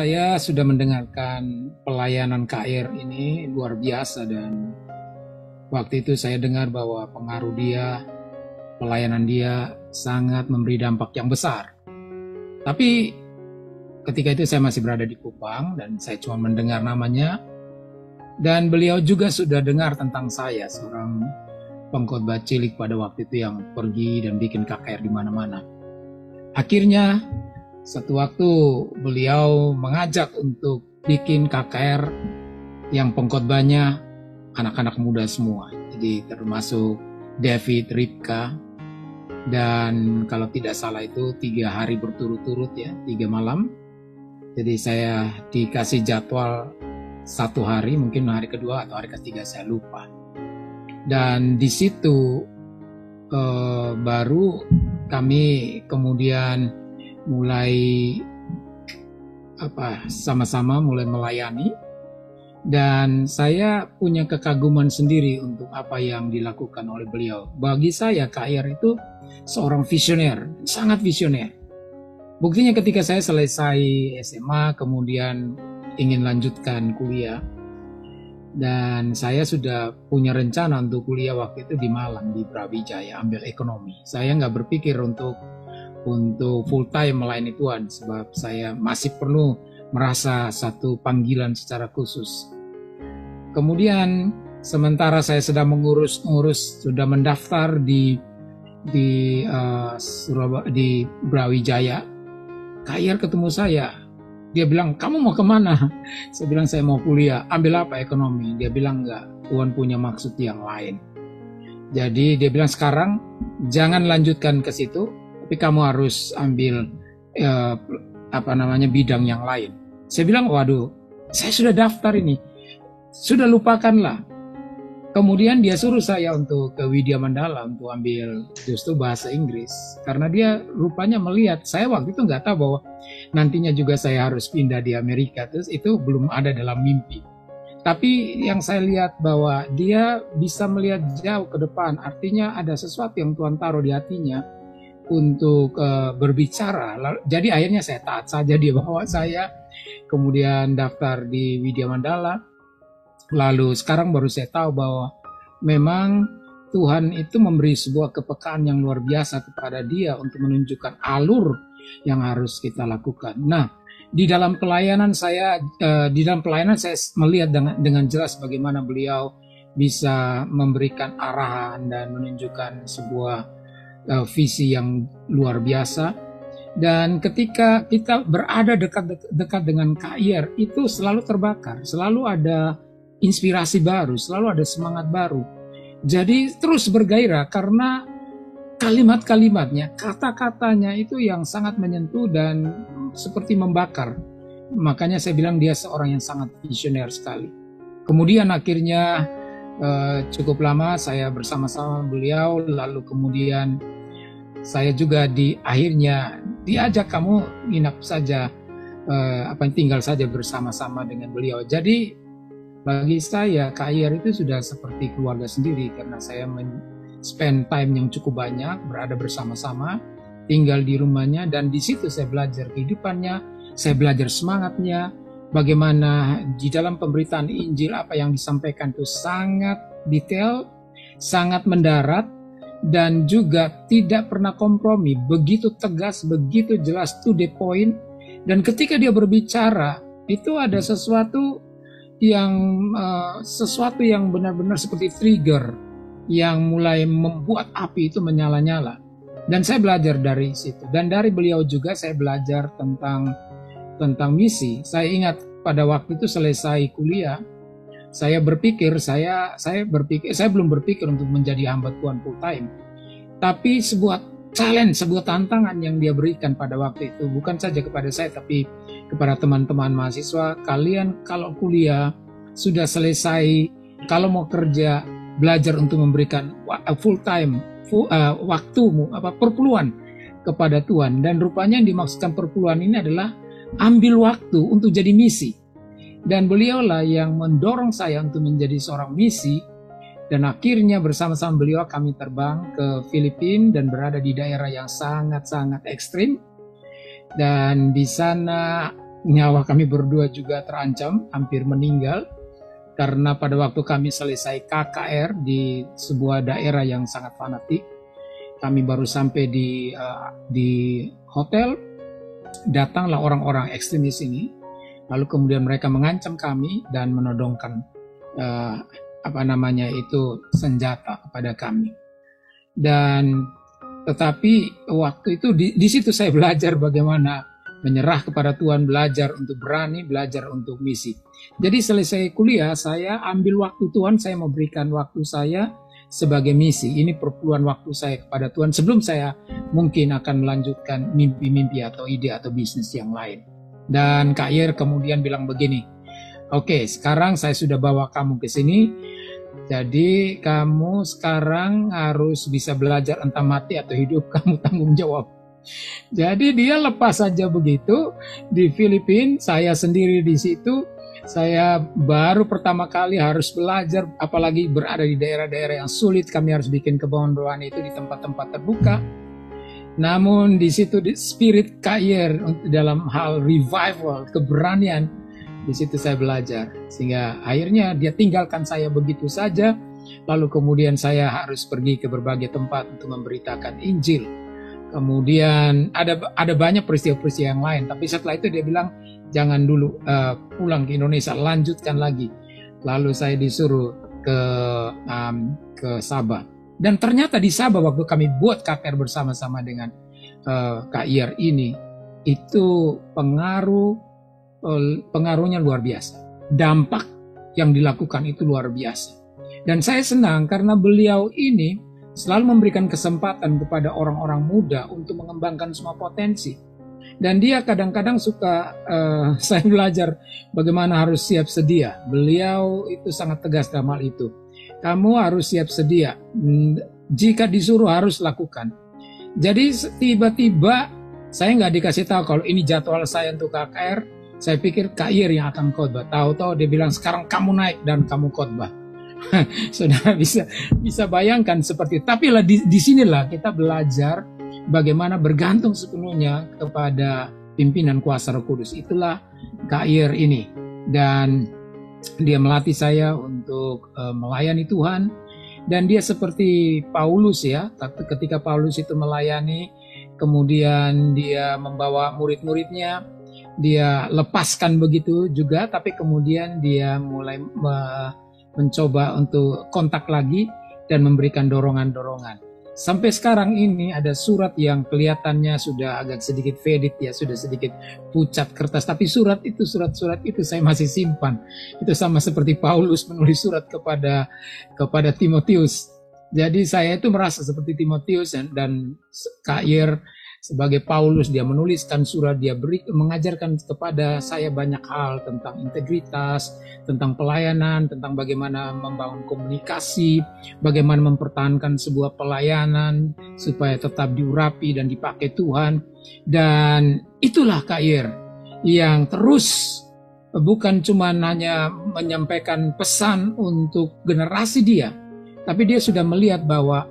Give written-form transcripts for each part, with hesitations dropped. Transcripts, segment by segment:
Saya sudah mendengarkan pelayanan KR ini luar biasa, dan waktu itu saya dengar bahwa pengaruh dia, pelayanan dia sangat memberi dampak yang besar. Tapi ketika itu saya masih berada di Kupang dan saya cuma mendengar namanya, dan beliau juga sudah dengar tentang saya, seorang pengkhotbah cilik pada waktu itu yang pergi dan bikin KKR di mana-mana. Akhirnya satu waktu beliau mengajak untuk bikin KKR yang pengkhotbahnya anak-anak muda semua. Jadi termasuk David, Ripka, dan kalau tidak salah itu 3 hari berturut-turut ya, 3 malam. Jadi saya dikasih jadwal 1 hari, mungkin hari kedua atau hari ketiga saya lupa. Dan di situ baru kami kemudian mulai sama-sama mulai melayani, dan saya punya kekaguman sendiri untuk apa yang dilakukan oleh beliau. Bagi saya KR itu seorang visioner, sangat visioner. Buktinya ketika saya selesai SMA kemudian ingin lanjutkan kuliah, dan saya sudah punya rencana untuk kuliah waktu itu di Malang, di Brawijaya, ambil ekonomi. Saya nggak berpikir untuk full time melayani Tuhan, sebab saya masih perlu merasa satu panggilan secara khusus. Kemudian sementara saya sedang mengurus, sudah mendaftar di Brawijaya, KR ketemu saya. Dia bilang, "Kamu mau kemana?" Saya bilang, "Saya mau kuliah." "Ambil apa? Ekonomi?" Dia bilang, "Enggak, Tuhan punya maksud yang lain." Jadi dia bilang, "Sekarang jangan lanjutkan ke situ, tapi kamu harus ambil bidang yang lain." Saya bilang, "Waduh, saya sudah daftar ini, sudah lupakanlah." Kemudian dia suruh saya untuk ke Widya Mandala untuk ambil justru bahasa Inggris, karena dia rupanya melihat saya waktu itu nggak tahu bahwa nantinya juga saya harus pindah di Amerika, terus itu belum ada dalam mimpi. Tapi yang saya lihat bahwa dia bisa melihat jauh ke depan, artinya ada sesuatu yang Tuhan taruh di hatinya untuk berbicara. Jadi akhirnya saya taat saja, dia bawa saya, kemudian daftar di Widya Mandala. Lalu sekarang baru saya tahu bahwa memang Tuhan itu memberi sebuah kepekaan yang luar biasa kepada dia untuk menunjukkan alur yang harus kita lakukan. Nah, di dalam pelayanan saya melihat dengan jelas bagaimana beliau bisa memberikan arahan dan menunjukkan sebuah visi yang luar biasa. Dan ketika kita berada dekat dengan KIR, itu selalu terbakar, selalu ada inspirasi baru, selalu ada semangat baru. Jadi terus bergairah karena kalimat-kalimatnya, kata-katanya itu yang sangat menyentuh dan seperti membakar. Makanya saya bilang dia seorang yang sangat visioner sekali. Kemudian akhirnya cukup lama saya bersama-sama beliau, lalu kemudian saya juga akhirnya diajak, "Kamu nginap saja, tinggal saja bersama-sama dengan beliau." Jadi bagi saya KIR itu sudah seperti keluarga sendiri, karena saya spend time yang cukup banyak berada bersama-sama, tinggal di rumahnya, dan di situ saya belajar kehidupannya, saya belajar semangatnya, bagaimana di dalam pemberitaan Injil apa yang disampaikan itu sangat detail, sangat mendarat, dan juga tidak pernah kompromi, begitu tegas, begitu jelas, to the point. Dan ketika dia berbicara itu ada sesuatu yang benar-benar seperti trigger yang mulai membuat api itu menyala-nyala. Dan saya belajar dari situ, dan dari beliau juga saya belajar tentang misi. Saya ingat pada waktu itu selesai kuliah, saya belum berpikir untuk menjadi hamba Tuhan full time, tapi sebuah challenge, sebuah tantangan yang dia berikan pada waktu itu, bukan saja kepada saya tapi kepada teman-teman mahasiswa. Kalian kalau kuliah sudah selesai, kalau mau kerja, belajar untuk memberikan full time waktumu, perpuluhan kepada Tuhan. Dan rupanya yang dimaksudkan perpuluhan ini adalah ambil waktu untuk jadi misi. Dan beliaulah yang mendorong saya untuk menjadi seorang misi. Dan akhirnya bersama-sama beliau kami terbang ke Filipina dan berada di daerah yang sangat-sangat ekstrim. Dan di sana nyawa kami berdua juga terancam, hampir meninggal. Karena pada waktu kami selesai KKR di sebuah daerah yang sangat fanatik, kami baru sampai di hotel, datanglah orang-orang ekstremis ini, lalu kemudian mereka mengancam kami dan menodongkan senjata kepada kami. Dan tetapi waktu itu di situ saya belajar bagaimana menyerah kepada Tuhan, belajar untuk berani, belajar untuk misi. Jadi selesai kuliah, saya ambil waktu Tuhan, saya memberikan waktu saya sebagai misi. Ini perpuluhan waktu saya kepada Tuhan sebelum saya mungkin akan melanjutkan mimpi-mimpi atau ide atau bisnis yang lain. Dan Kak Yer kemudian bilang begini, oke, sekarang saya sudah bawa kamu ke sini, jadi kamu sekarang harus bisa belajar entah mati atau hidup, kamu tanggung jawab. Jadi dia lepas saja begitu di Filipina, saya sendiri di situ. Saya baru pertama kali harus belajar, apalagi berada di daerah-daerah yang sulit. Kami harus bikin kebun rohani itu di tempat-tempat terbuka. Namun di situ spirit Kak Yer dalam hal revival, keberanian, di situ saya belajar. Sehingga akhirnya dia tinggalkan saya begitu saja. Lalu kemudian saya harus pergi ke berbagai tempat untuk memberitakan Injil. Kemudian ada banyak peristiwa-peristiwa yang lain. Tapi setelah itu dia bilang, jangan dulu pulang ke Indonesia, lanjutkan lagi. Lalu saya disuruh ke Sabah. Dan ternyata di Sabah waktu kami buat KKR bersama-sama dengan Kak Yer ini, itu pengaruhnya luar biasa. Dampak yang dilakukan itu luar biasa. Dan saya senang karena beliau ini selalu memberikan kesempatan kepada orang-orang muda untuk mengembangkan semua potensi. Dan dia kadang-kadang suka, saya belajar bagaimana harus siap sedia. Beliau itu sangat tegas dalam hal itu. Kamu harus siap sedia. Jika disuruh harus lakukan. Jadi tiba-tiba saya nggak dikasih tahu kalau ini jadwal saya untuk KKR. Saya pikir Kak Yer yang akan khotbah. Tahu-tahu dia bilang sekarang kamu naik dan kamu khotbah. Saudara bisa bayangkan seperti itu. Tapi di sinilah kita belajar bagaimana bergantung sepenuhnya kepada pimpinan kuasa Roh Kudus. Itulah Kak Yer ini. Dan dia melatih saya untuk melayani Tuhan. Dan dia seperti Paulus ya. Ketika Paulus itu melayani, kemudian dia membawa murid-muridnya, dia lepaskan begitu juga. Tapi kemudian dia mulai mencoba untuk kontak lagi dan memberikan dorongan-dorongan. Sampai sekarang ini ada surat yang kelihatannya sudah agak sedikit faded ya, sudah sedikit pucat kertas, tapi surat itu saya masih simpan. Itu sama seperti Paulus menulis surat kepada Timotius. Jadi saya itu merasa seperti Timotius dan Kak Yer sebagai Paulus, dia menuliskan surat, dia mengajarkan kepada saya banyak hal tentang integritas, tentang pelayanan, tentang bagaimana membangun komunikasi, bagaimana mempertahankan sebuah pelayanan supaya tetap diurapi dan dipakai Tuhan. Dan itulah Kak Yer yang terus bukan cuma hanya menyampaikan pesan untuk generasi dia, tapi dia sudah melihat bahwa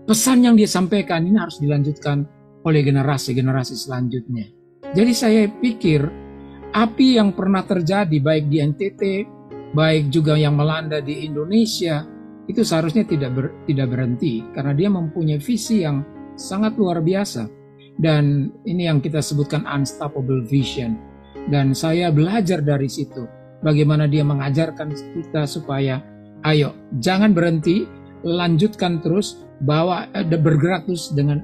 pesan yang dia sampaikan ini harus dilanjutkan oleh generasi-generasi selanjutnya. Jadi saya pikir api yang pernah terjadi baik di NTT, baik juga yang melanda di Indonesia, itu seharusnya tidak berhenti karena dia mempunyai visi yang sangat luar biasa. Dan ini yang kita sebutkan unstoppable vision. Dan saya belajar dari situ bagaimana dia mengajarkan kita supaya ayo jangan berhenti, lanjutkan terus, bergerak terus dengan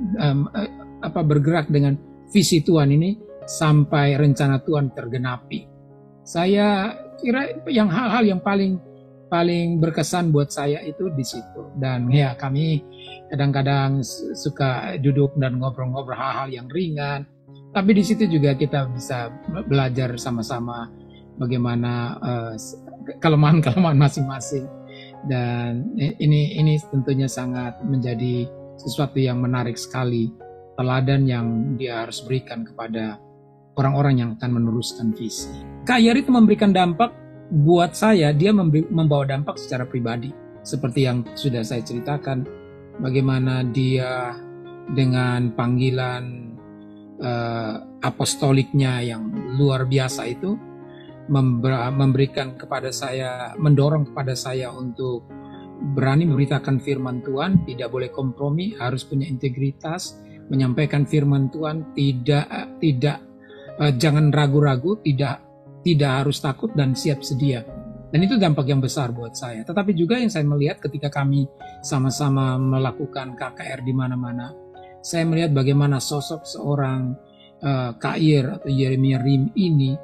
bergerak dengan visi Tuhan ini sampai rencana Tuhan tergenapi. Saya kira hal-hal yang paling berkesan buat saya itu di situ. Dan ya kami kadang-kadang suka duduk dan ngobrol-ngobrol hal-hal yang ringan. Tapi di situ juga kita bisa belajar sama-sama bagaimana kelemahan-kelemahan masing-masing. Dan ini tentunya sangat menjadi sesuatu yang menarik sekali. Teladan yang dia harus berikan kepada orang-orang yang akan meneruskan visi. Kak Yer itu memberikan dampak buat saya, dia membawa dampak secara pribadi. Seperti yang sudah saya ceritakan, bagaimana dia dengan panggilan apostoliknya yang luar biasa itu memberikan kepada saya, mendorong kepada saya untuk berani memberitakan firman Tuhan, tidak boleh kompromi, harus punya integritas, menyampaikan firman Tuhan, jangan ragu-ragu, tidak harus takut dan siap sedia. Dan itu dampak yang besar buat saya. Tetapi juga yang saya melihat ketika kami sama-sama melakukan KKR di mana-mana, saya melihat bagaimana sosok seorang Kak atau Yeremia Rim ini,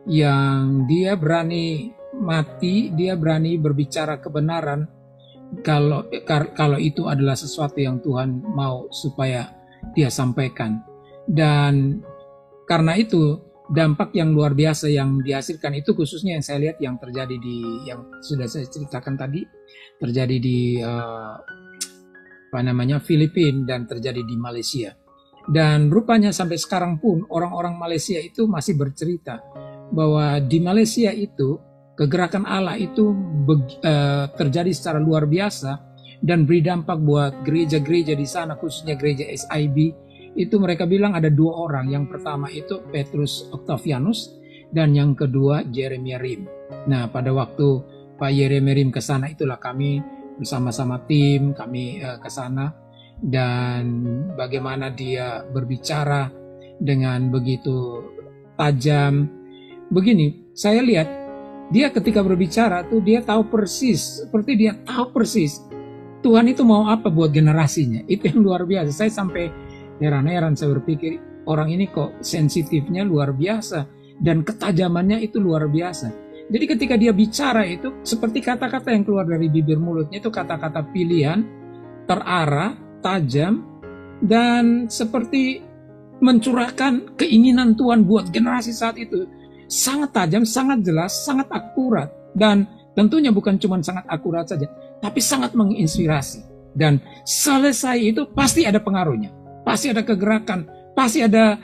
yang dia berani mati, dia berani berbicara kebenaran kalau itu adalah sesuatu yang Tuhan mau supaya dia sampaikan. Dan karena itu dampak yang luar biasa yang dihasilkan itu, khususnya yang saya lihat yang terjadi yang sudah saya ceritakan tadi, terjadi di Filipina dan terjadi di Malaysia. Dan rupanya sampai sekarang pun orang-orang Malaysia itu masih bercerita bahwa di Malaysia itu kegerakan Allah itu terjadi secara luar biasa dan beri dampak buat gereja-gereja di sana, khususnya gereja SIB. Itu mereka bilang ada 2 orang. Yang pertama itu Petrus Octavianus dan yang kedua Yeremia Rim. Nah, pada waktu Pak Yeremia Rim ke sana, itulah kami bersama-sama tim kami ke sana, dan bagaimana dia berbicara dengan begitu tajam. Begini, saya lihat dia ketika berbicara tuh dia tahu persis, seperti dia tahu persis Tuhan itu mau apa buat generasinya. Itu yang luar biasa. Saya sampai heran-heran, saya berpikir orang ini kok sensitifnya luar biasa dan ketajamannya itu luar biasa. Jadi ketika dia bicara itu seperti kata-kata yang keluar dari bibir mulutnya itu kata-kata pilihan, terarah, tajam, dan seperti mencurahkan keinginan Tuhan buat generasi saat itu. Sangat tajam, sangat jelas, sangat akurat, dan tentunya bukan cuma sangat akurat saja, tapi sangat menginspirasi. Dan selesai itu pasti ada pengaruhnya. Pasti ada kegerakan, pasti ada,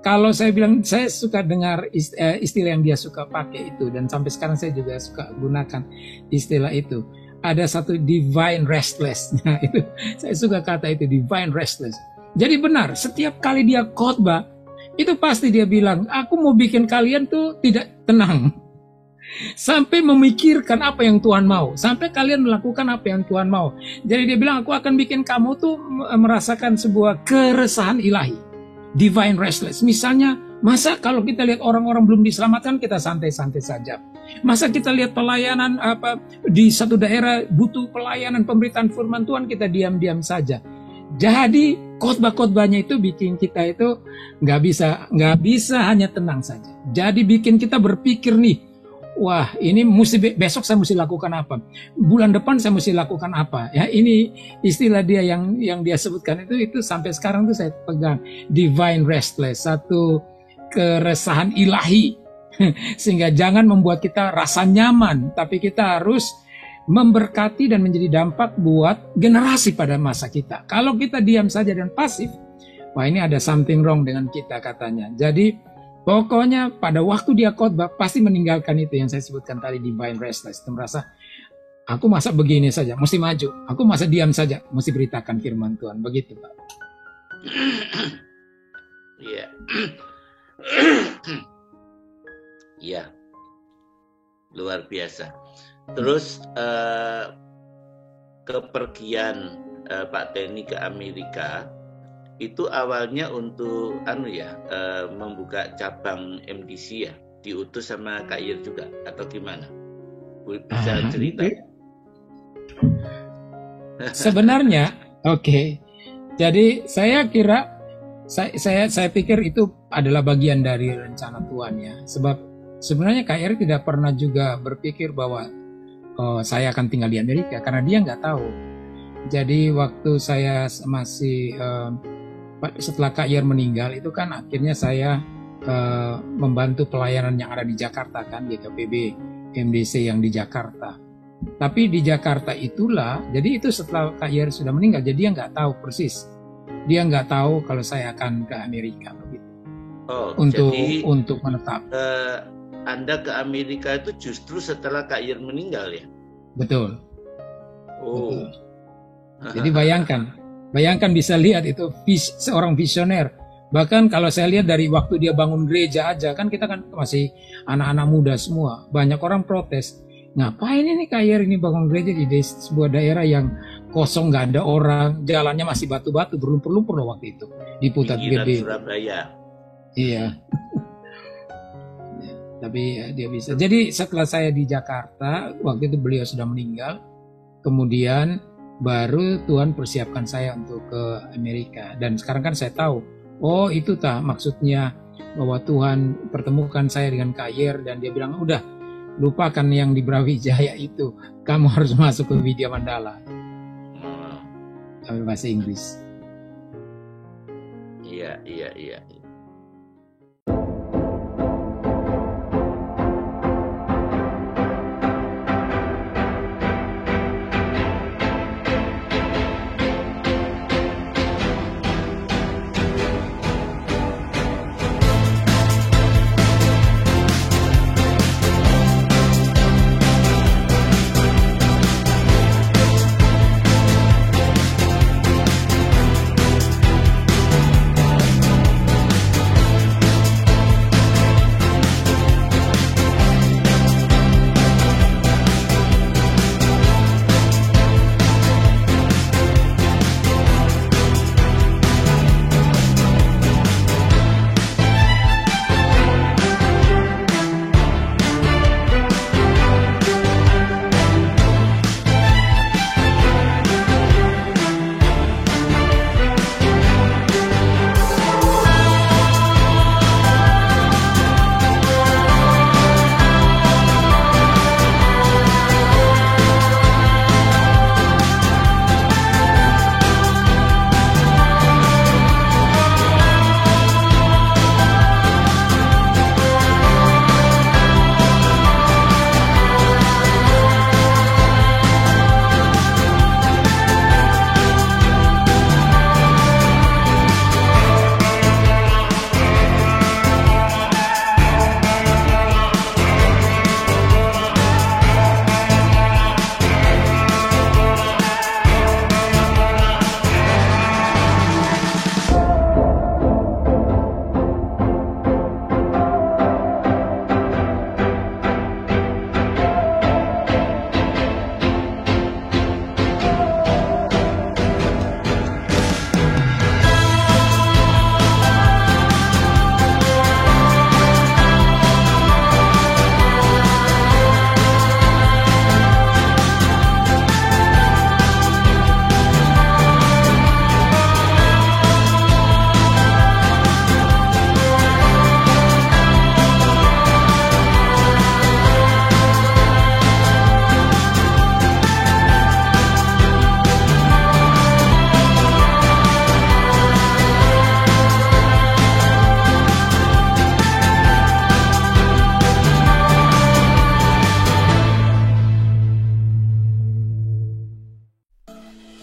kalau saya bilang, saya suka dengar istilah yang dia suka pakai itu, dan sampai sekarang saya juga suka gunakan istilah itu. Ada satu divine restless, nah, itu saya suka kata itu, divine restless. Jadi benar, setiap kali dia khotbah, itu pasti dia bilang, aku mau bikin kalian tuh tidak tenang. Sampai memikirkan apa yang Tuhan mau, sampai kalian melakukan apa yang Tuhan mau. Jadi dia bilang, aku akan bikin kamu tuh merasakan sebuah keresahan ilahi, divine restless. Misalnya, masa kalau kita lihat orang-orang belum diselamatkan, kita santai-santai saja. Masa kita lihat pelayanan di satu daerah butuh pelayanan pemberitaan firman Tuhan, kita diam-diam saja. Jadi khotbah-khotbahnya itu bikin kita itu nggak bisa hanya tenang saja. Jadi bikin kita berpikir nih, wah, ini besok saya mesti lakukan apa? Bulan depan saya mesti lakukan apa? Ya, ini istilah dia yang dia sebutkan itu sampai sekarang tuh saya pegang, divine restless, satu keresahan ilahi. Sehingga jangan membuat kita rasa nyaman, tapi kita harus memberkati dan menjadi dampak buat generasi pada masa kita. Kalau kita diam saja dan pasif, wah, ini ada something wrong dengan kita katanya. Jadi pokoknya pada waktu dia khotbah pasti meninggalkan itu yang saya sebutkan tadi, divine restless. Itu merasa, aku masa begini saja, mesti maju. Aku masa diam saja, mesti beritakan firman Tuhan. Begitu, Pak. Iya. Iya. Luar biasa. Terus kepergian Pak Teni ke Amerika itu awalnya untuk membuka cabang MDC ya, diutus sama Kak Yer juga atau gimana? Bisa cerita? Sebenarnya, oke. Jadi saya kira, saya pikir itu adalah bagian dari rencana Tuhan ya. Sebab sebenarnya Kak Yer tidak pernah juga berpikir bahwa saya akan tinggal di Amerika, karena dia nggak tahu. Jadi waktu saya masih setelah Kak Yer meninggal itu kan akhirnya saya membantu pelayanan yang ada di Jakarta kan, GKPB MDC yang di Jakarta. Tapi di Jakarta itulah, jadi itu setelah Kak Yer sudah meninggal, jadi dia nggak tahu persis. Dia nggak tahu kalau saya akan ke Amerika begitu. Oh, untuk menetap. Anda ke Amerika itu justru setelah Kak Yer meninggal ya? Betul. Oh. Betul. Jadi bayangkan bisa lihat itu seorang visioner Bahkan kalau saya lihat dari waktu dia bangun gereja aja, kan kita kan masih anak-anak muda semua. Banyak orang protes. Ngapain ini KYR ini bangun gereja di sebuah daerah yang kosong, nggak ada orang, jalannya masih batu-batu, berlumpur-lumpur loh waktu itu. Di Putat Gede. Surabaya. Iya. Tapi ya, dia bisa. Jadi setelah saya di Jakarta, waktu itu beliau sudah meninggal. Kemudian baru Tuhan persiapkan saya untuk ke Amerika. Dan sekarang kan saya tahu, oh itu maksudnya bahwa Tuhan pertemukan saya dengan KYR dan dia bilang, udah lupakan yang di Brawijaya itu, kamu harus masuk ke Widya Mandala. Sampai bahasa Inggris. Iya.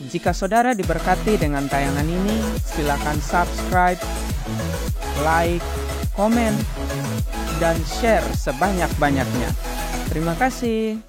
Jika saudara diberkati dengan tayangan ini, silakan subscribe, like, komen, dan share sebanyak-banyaknya. Terima kasih.